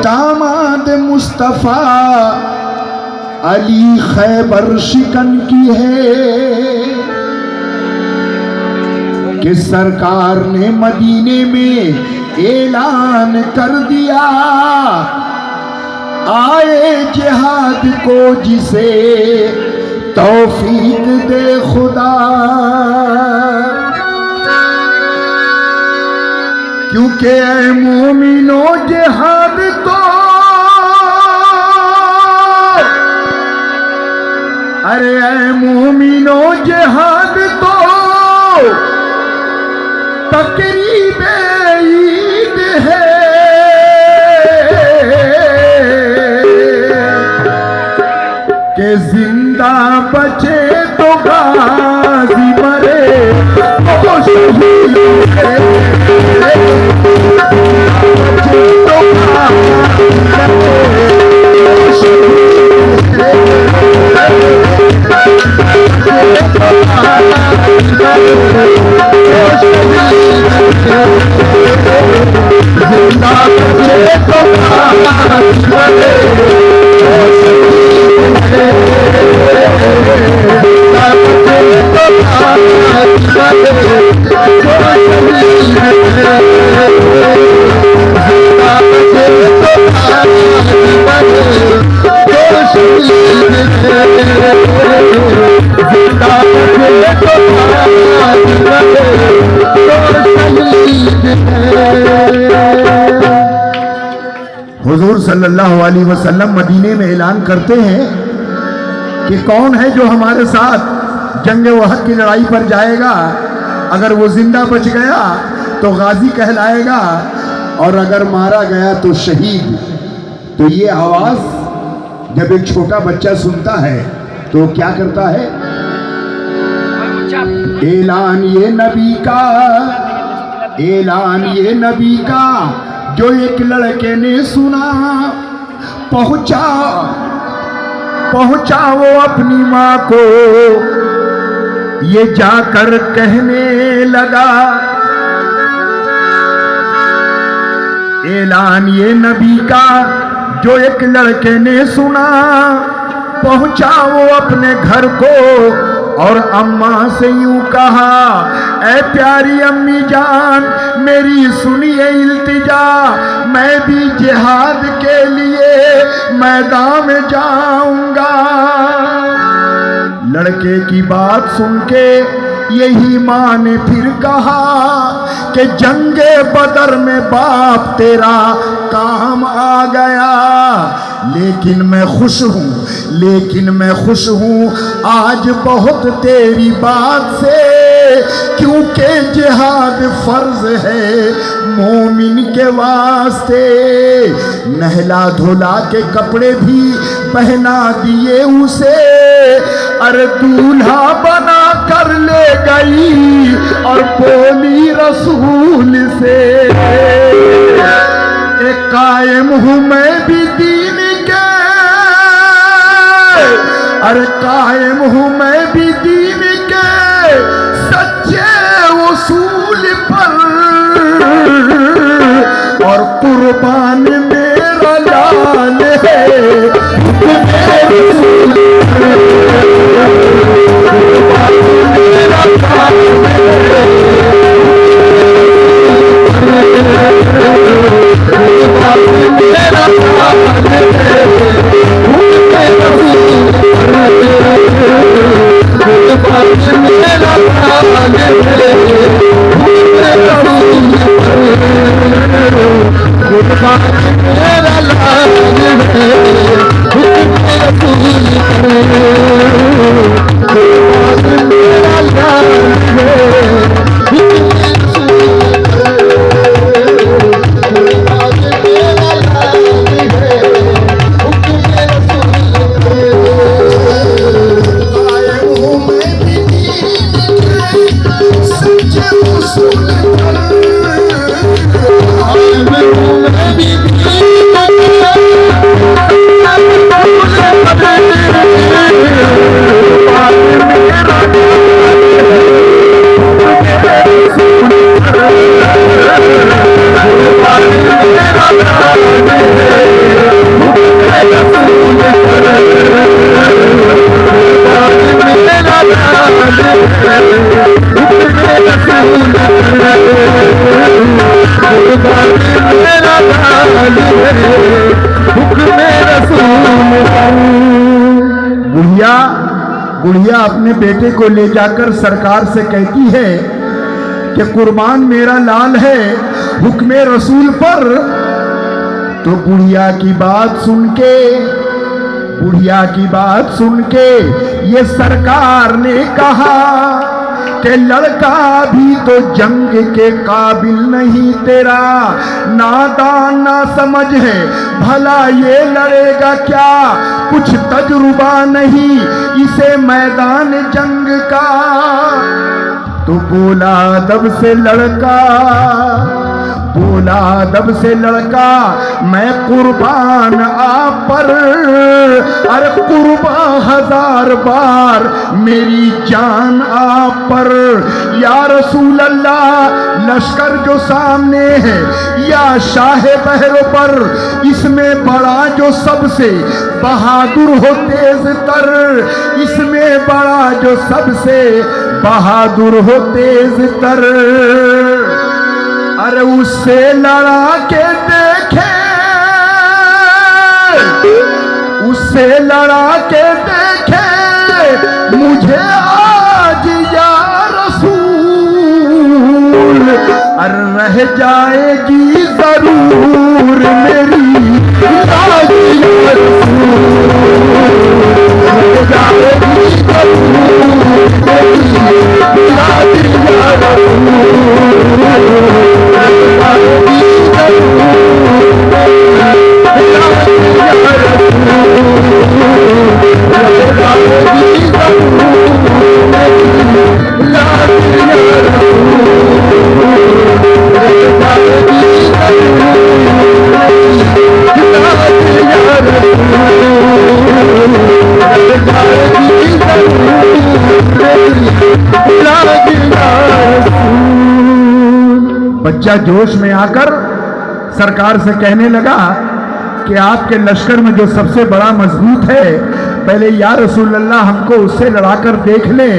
दामाद मुस्तफा अली खैबर शिकन की है कि सरकार ने मदीने में ऐलान कर दिया, आए जिहाद को जिसे तौफीक दे खुदा। क्योंकि ऐ मोमिनो जिहाद तो, अरे ऐ मोमिनो जिहाद तो तकरीब ईद है कि जिंदा बचे तो गाजी मरे तो शहीद है, बचे तो गाजी मरे तो शहीद है, बचे तो गाजी मरे तो शहीद है, जिंदा बचे तो गाजी मरे तो शहीद है। हुजूर सल्लल्लाहु अलैहि वसल्लम मदीने में ऐलान करते हैं कि कौन है जो हमारे साथ जंग वहद की लड़ाई पर जाएगा। अगर वो जिंदा बच गया तो गाजी कहलाएगा और अगर मारा गया तो शहीद। तो ये आवाज जब एक छोटा बच्चा सुनता है तो क्या करता है? ऐलान ये नबी का, ऐलान ये नबी का जो एक लड़के ने सुना, पहुंचा वो अपनी माँ को ये जाकर कहने लगा। ऐलान ये नबी का जो एक लड़के ने सुना, पहुंचा वो अपने घर को और अम्मा से यूं कहा, ऐ प्यारी अम्मी जान मेरी सुनिए इल्तिजा, मैं भी जिहाद के लिए मैदान में जाऊंगा। लड़के की बात सुन के यही माँ ने फिर कहा कि जंगे बदर में बाप तेरा काम आ गया, लेकिन मैं खुश हूँ, लेकिन मैं खुश हूँ आज बहुत तेरी बात से, क्योंकि जिहाद फर्ज है मोमिन के वास्ते। नहला धोला के कपड़े भी पहना दिए उसे, अरे दूल्हा बना कर ले गई और बोली रसूल से, एक कायम हूँ मैं भी दीन के, अरे कायम हूँ मैं भी दीन के सच्चे उसूल पर, और कुर्बान मेरा लाल है मैं भी बुढ़िया अपने बेटे को ले जाकर सरकार से कहती है कि कुर्बान मेरा लाल है हुक्मे रसूल पर। तो बुढ़िया की बात सुन के ये सरकार ने कहा कि लड़का भी तो जंग के काबिल नहीं, तेरा नादान ना समझ है, भला ये लड़ेगा क्या, कुछ तजुर्बा नहीं इसे मैदान जंग का। तो बोला दब से लड़का मैं कुर्बान आप पर, अरे कुर्बान 1000 बार मेरी जान आप पर। या रसूल अल्लाह लश्कर जो सामने है या शाह बहरों पर, इसमें बड़ा जो सबसे बहादुर हो तेज तर, इसमें बड़ा जो सबसे बहादुर हो तेज तर। अरे उससे लड़ा के देखे, मुझे आज या रसूल, अरे रह जाएगी जरूर मेरी याद या रसूल, रह जाएगी जरूर मेरी याद या रसूल। बच्चा जोश में आकर सरकार से कहने लगा कि आपके लश्कर में जो सबसे बड़ा मजबूत है, पहले या रसूल अल्लाह हमको उससे लड़ाकर देख लें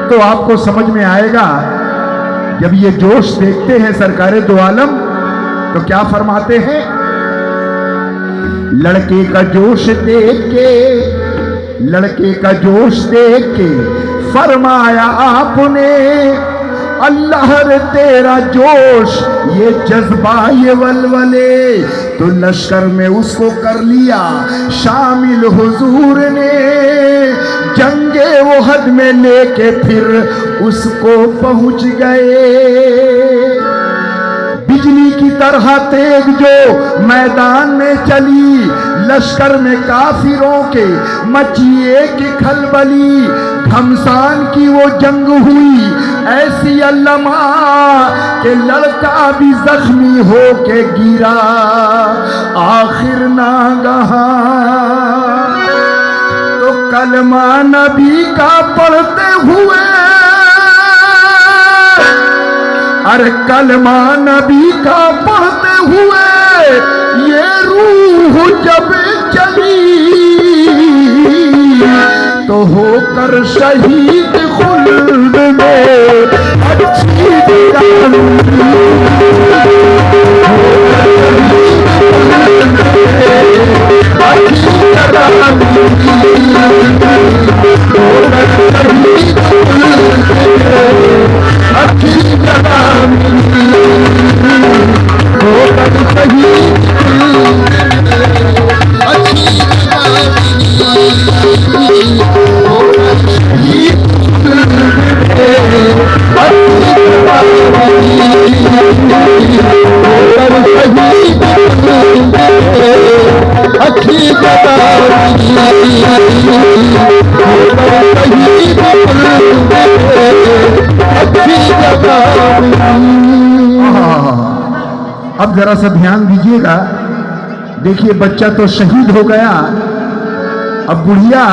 तो आपको समझ में आएगा। जब ये जोश देखते हैं सरकारे दो आलम तो क्या फरमाते हैं, लड़के का जोश देख के फरमाया आपने, अल्लाह रे तेरा जोश ये जज्बा ये वलवले, तो लश्कर में उसको कर लिया शामिल हुजूर ने, जंगे ओहद में लेके फिर उसको पहुंच गए। बिजली की तरह तेज जो मैदान में चली, लश्कर में काफिरों के मची एक खलबली, घमसान की वो जंग हुई ऐसी अल्लमा के लड़का भी जख्मी हो के गिरा आखिर नागहा। तो कलमा नबी का पढ़ते हुए, अरे कलमा नबी का पढ़ते हुए ये रूह जब चली, तो होकर शहीद खुल्द में अच्छी अब जरा सा ध्यान दीजिएगा, देखिए बच्चा तो शहीद हो गया। अब बुढ़िया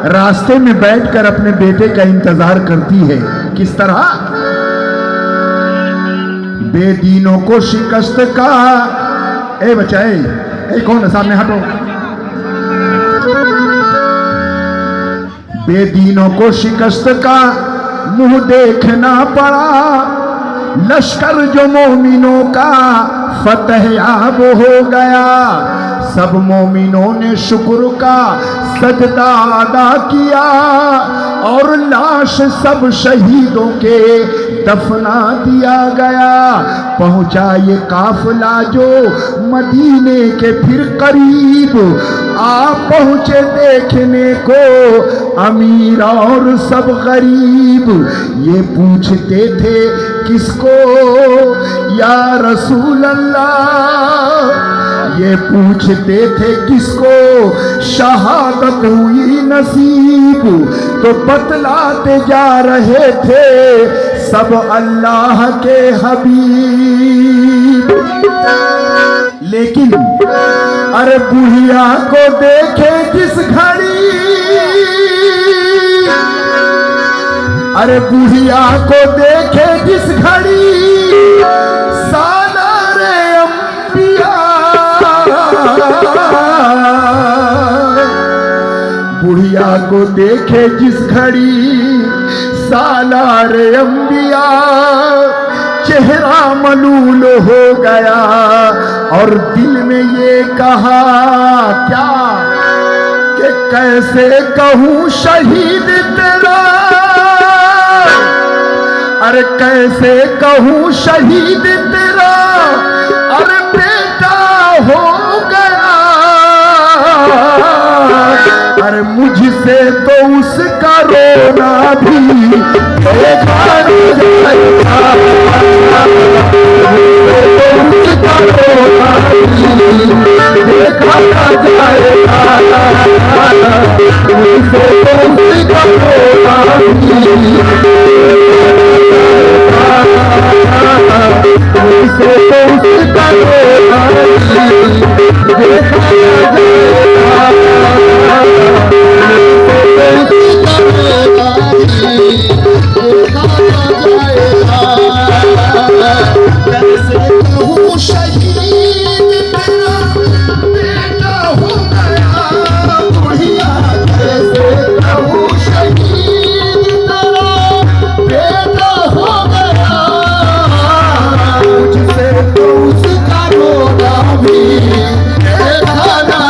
रास्ते में बैठकर अपने बेटे का इंतजार करती है। किस तरह? बेदीनों को शिकस्त का, ए बच्चा ए कौन है सामने, हटो। बेदीनों को शिकस्त का मुंह देखना पड़ा, लश्कर जो मोमिनों का फतह याब हो गया। सब मोमिनों ने शुक्र का सजदा अदा किया और लाश सब शहीदों के दफना दिया गया। पहुंचा ये काफिला जो मदीने के फिर करीब, आ पहुंचे देखने को अमीर और सब गरीब। ये पूछते थे किसको या रसूल अल्लाह, ये पूछते थे किसको शहादत हुई नसीब, तो बतलाते जा रहे थे सब अल्लाह के हबीब। लेकिन अरे बुढ़िया को देखे जिस घड़ी, अरे बुढ़िया को देखे जिस घड़ी, सालारे अंबिया, बुढ़िया को देखे जिस घड़ी सालारे अंबिया, चेहरा मलूल हो गया और दिल में ये कहा क्या कि कैसे कहूँ शहीद तेरा, अरे कैसे कहूँ शहीद तेरा, अरे बेटा हो गया, अरे मुझसे तो उसका रोना भी देखा न जाएगा, उसका रोना भी देखा न जाएगा, मुझसे तो उसका रोना भी मुझसे तो उसका रोना भी देखा न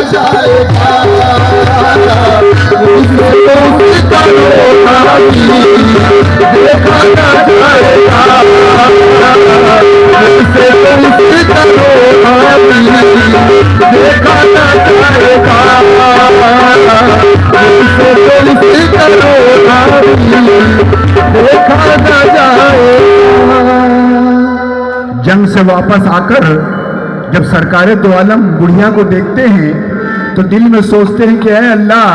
जंग से वापस आकर जब सरकारे दो आलम बुढ़िया को देखते हैं तो दिल में सोचते हैं कि ऐ अल्लाह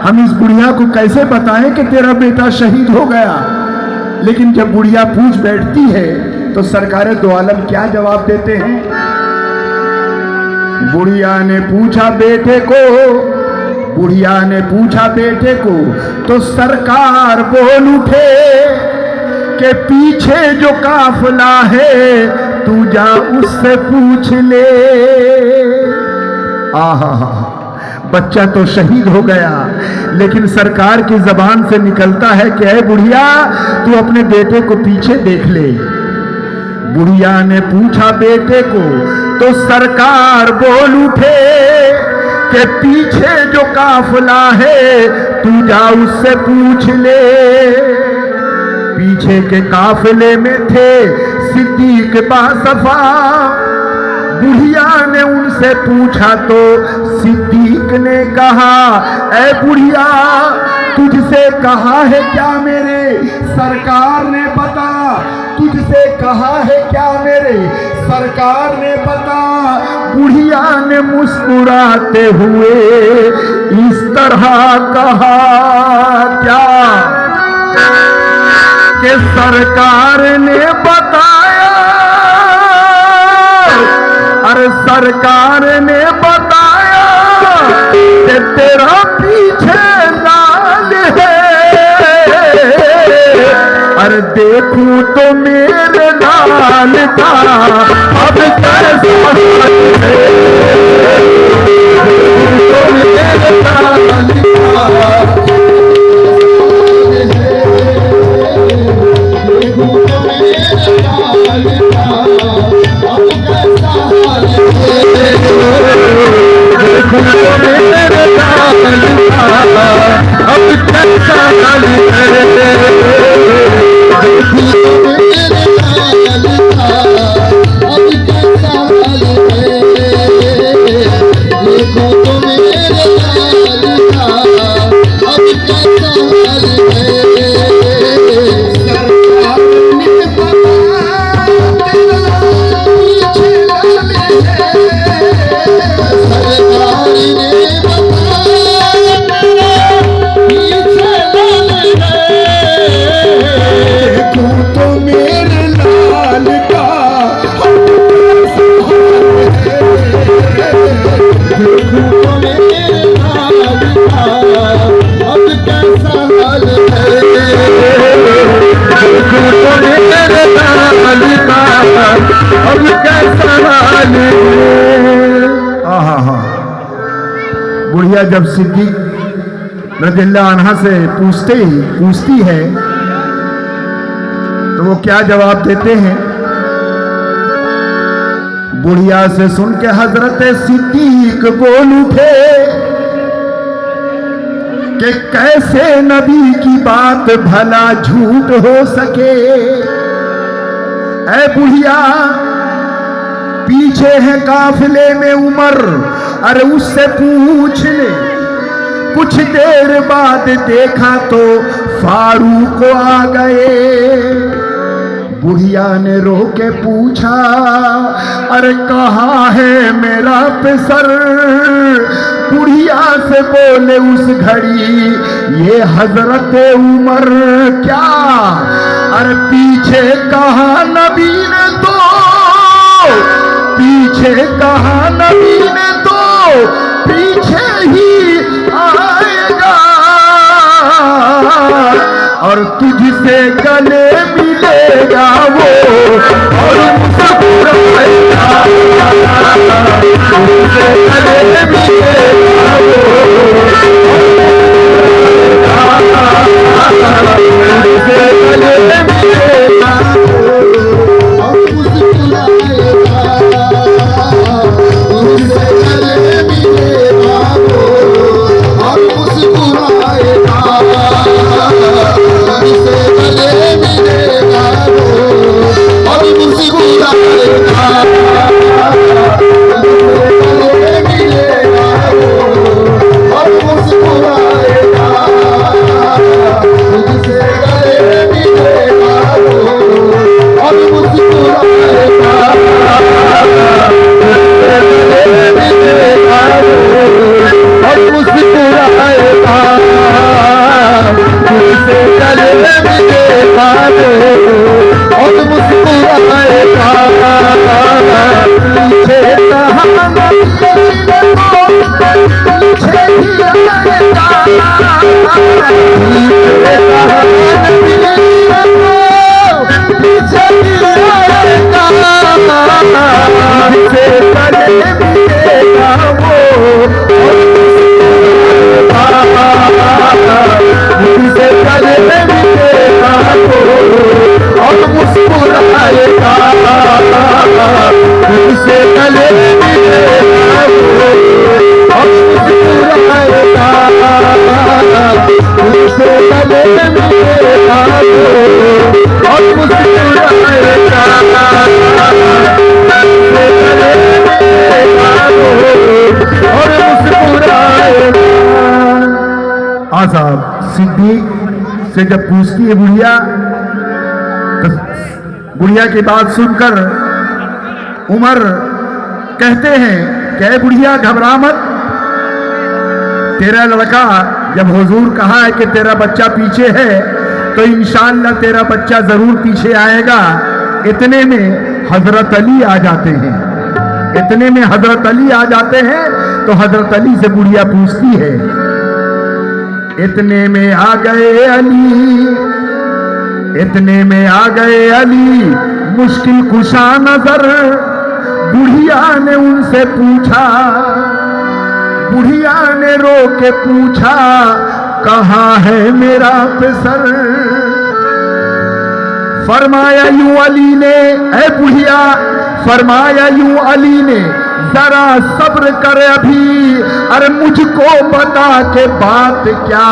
हम इस बुढ़िया को कैसे बताएं कि तेरा बेटा शहीद हो गया। लेकिन जब बुढ़िया पूछ बैठती है तो सरकारे दो आलम क्या जवाब देते हैं। बुढ़िया ने पूछा बेटे को, बुढ़िया ने पूछा बेटे को तो सरकार बोल उठे के पीछे जो काफिला है तू जा उससे पूछ ले। आहा, बच्चा तो शहीद हो गया लेकिन सरकार की जबान से निकलता है कि ऐ बुढ़िया तू अपने बेटे को पीछे देख ले। बुढ़िया ने पूछा बेटे को तो सरकार बोल उठे कि पीछे जो काफिला है तू जा उससे पूछ ले। पीछे के काफिले में थे सिद्दीक बासफा। बुढ़िया ने उनसे पूछा तो सिद्दीक ने कहा ऐ बुढ़िया तुझसे कहा है क्या मेरे सरकार ने बता, तुझसे कहा है क्या मेरे सरकार ने बता। बुढ़िया ने मुस्कुराते हुए इस तरह कहा क्या कि सरकार ने बताया, अरे सरकार ने बताया कि तेरा पीछे लाल है। अरे देखूं तो मेरे लाल था अब कैसा है, तो मेरे लाल था देखो तो मेरे लाल का अब कैसा हाल है, देखो तो मेरे लाल का अब कैसा हाल है, देखो तो मेरे लाल का अब कैसा हाल है। सरकार ने बताया तेरा पीछे लाल है, सरकार ने बताया तेरा पीछे लाल है, देखो तो मेरे लाल का अब कैसा हाल है, देखो तो मेरे लाल का अब कैसा हाल है, देखो तो मेरे लाल का अब कैसा हाल है। बुढ़िया जब सिद्दीक रज़ियल्लाहु अन्हा से पूछती है तो वो क्या जवाब देते हैं। बुढ़िया से सुन के हजरत सिद्दीक बोल उठे कि कैसे नबी की बात भला झूठ हो सके। ऐ बुढ़िया, पीछे है काफिले में उमर, अरे उससे पूछ ले। कुछ देर बाद देखा तो फारूक आ गए। बुढ़िया ने रो के पूछा, अरे कहाँ है मेरा पिसर। बुढ़िया से बोले उस घड़ी ये हजरत उमर क्या, अरे पीछे कहा नबी ने तो, पीछे कहा नबी ने तो पीछे ही आएगा, और तुझसे गले मिलेगा वो और मुस्कुराएगा, तुझसे गले मिलेगा वो तुझसे गले मिलेगा और मुस्कुराएगा, तुझसे गले मिलेगा वो और मुस्कुराएगा, तुझसे गले मिलेगा वो और मुस्कुराएगा, तुझसे गले मिलेगा वो और मुस्कुराएगा, तुझसे गले मिलेगा वो और मुस्कुराएगा, तुझसे गले मिलेगा वो और मुस्कुराएगा, तुझसे गले मिलेगा वो और मुस्कुराएगा। पीछे कहाँ पीछे ही आएगा, पीछे कहाँ पीछे ही आएगा, तुझसे गले मिलेगा वो और तुझसे गले मिलेगा वो और मुस्कुराएगा, तुझसे गले मिलेगा वो और मुस्कुराएगा, तुझसे गले मिलेगा वो और मुस्कुराएगा, तुझसे गले मिलेगा वो और मुस्कुराएगा। साहब सिद्दीक से जब पूछती है बुढ़िया, तो बुढ़िया की बात सुनकर उमर कहते हैं कि बुढ़िया घबरा मत, तेरा लड़का जब हुजूर कहा है कि तेरा बच्चा पीछे है तो इंशाअल्लाह तेरा बच्चा जरूर पीछे आएगा। इतने में हजरत अली आ जाते हैं, इतने में हजरत अली आ जाते हैं। तो हजरत अली से बुढ़िया पूछती है, इतने में आ गए अली, इतने में आ गए अली मुश्किल कुशा नजर। बुढ़िया ने उनसे पूछा, बुढ़िया ने रो के पूछा, कहाँ है मेरा पिसर। फरमाया यूं अली ने, ऐ बुढ़िया, फरमाया यूं अली ने, जरा सब्र कर अभी, अरे मुझको बता के बात क्या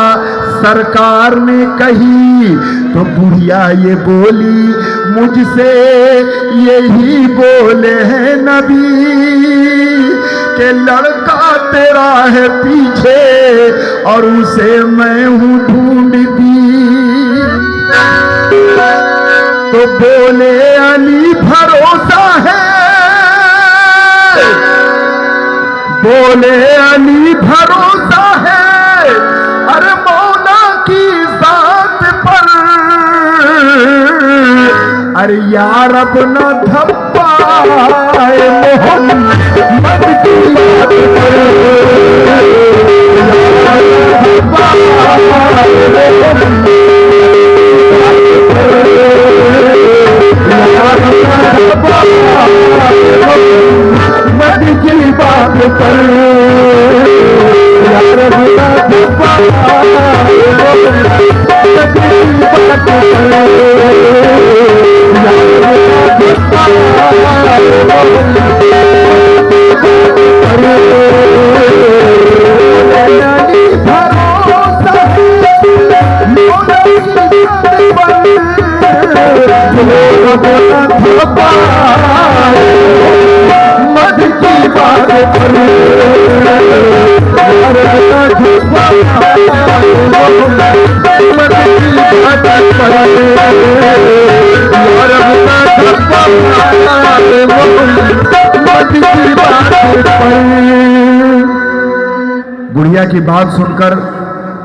सरकार ने कही। तो बुढ़िया ये बोली, मुझसे यही बोले हैं नबी कि लड़का तेरा है पीछे और उसे मैं हूं ढूंढती। तो बोले अली भरोसा है, बोले अली भरोसा है, अरे मौला की जात पर, अरे यार अपना धप्पाए मोहम्मद की बात पर, मद की बात पर यार अपना धप्पाए मद की बात पर, मद की बात पर बुढ़िया की बात सुनकर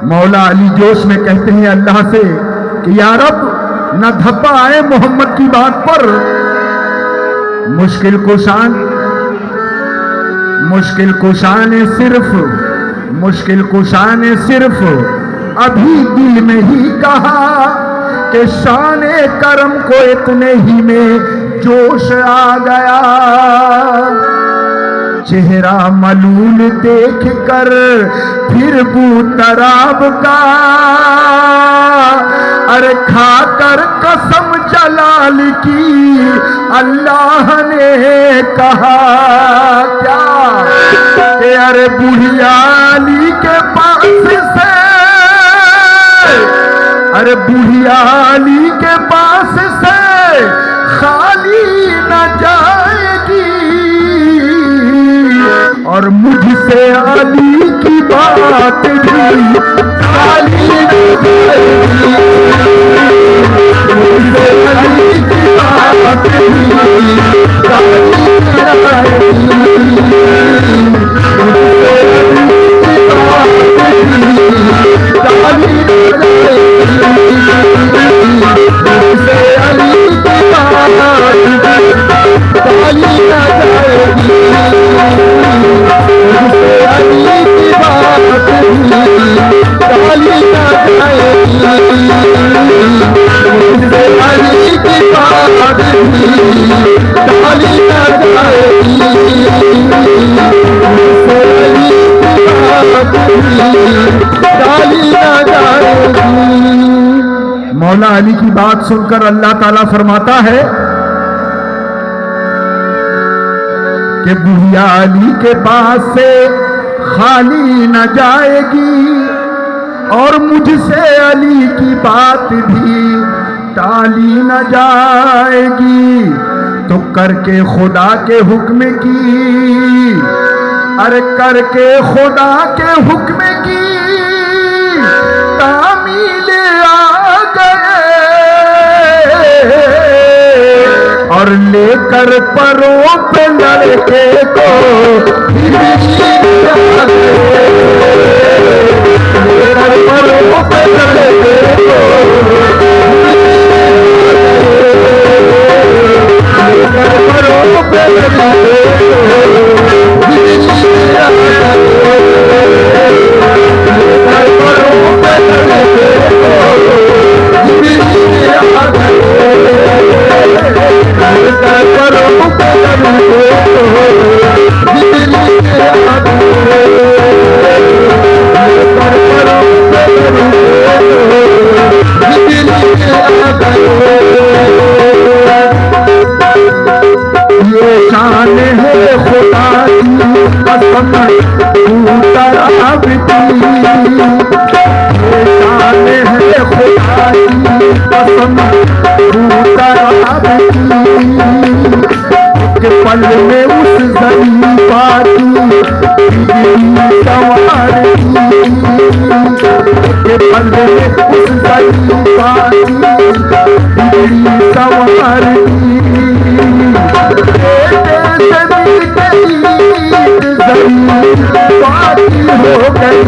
मौला अली जोश में कहते हैं अल्लाह से कि या रब न धब्बा आए मोहम्मद की बात पर। मुश्किल कुशा ने सिर्फ अभी दिल में ही कहा कि शाने करम को इतने ही में जोश आ गया। चेहरा मलूल देख कर फिर बूतराब का, अरे खाकर कसम जलाल की अल्लाह ने कहा क्या कि अरे बुढ़िया अली के पास से, अरे बुढ़िया अली के पास से खाली न जाएगी और मुझसे अली की बात भी खाली न जाएगी, मुझसे अली की बात भी खाली न जाएगी, मुझसे अली की बात भी खाली न जाएगी, मुझसे अली की बात भी खाली न जाएगी, मुझसे अली की बात भी खाली न जाएगी, मुझसे अली की बात भी खाली न जाएगी, मुझसे अली की बात भी खाली न जाएगी। मौला अली की बात सुनकर अल्लाह ताला फरमाता है कि बुढ़िया अली के पास से खाली न जाएगी और मुझसे अली की बात भी टाली न जाएगी। तो करके खुदा के हुक्म की, अरे करके खुदा के हुक्म की तामील आ गए और लेकर परों पे लड़के को लेकर परों पे लड़के को लेकर परों पे लड़के को कसम उतरा बिती, ये शान है खुदा की कसम उतरा बिती, के पल में उस ज़रीफ़ा की बिगड़ी सवार की, के पल में उस ज़रीफ़ा की बिगड़ी सवार की, हो गई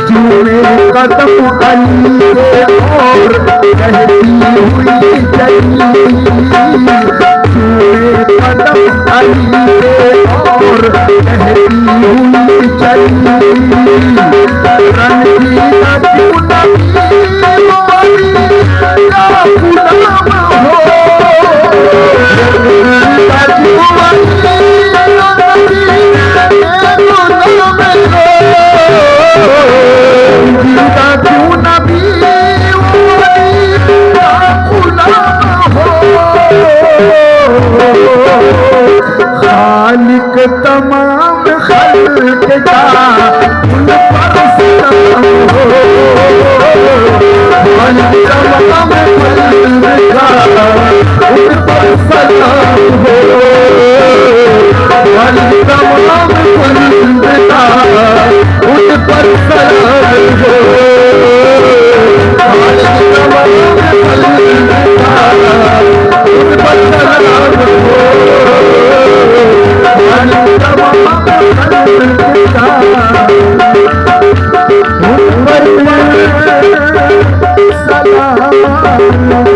चूमे कदम अली के और कहती हुई चली, चूमे कदम अली के और कहती हुई चली, रणजीता क्यों खालिक तमाम खल्क का उन पर सलाम हो, खालिक तमाम खल्क का उन पर सलाम हो, खालिक तमाम खल्क का उन पर सलाम हो, खालिक तमाम खल्क का उन पर सलाम हो, सलाम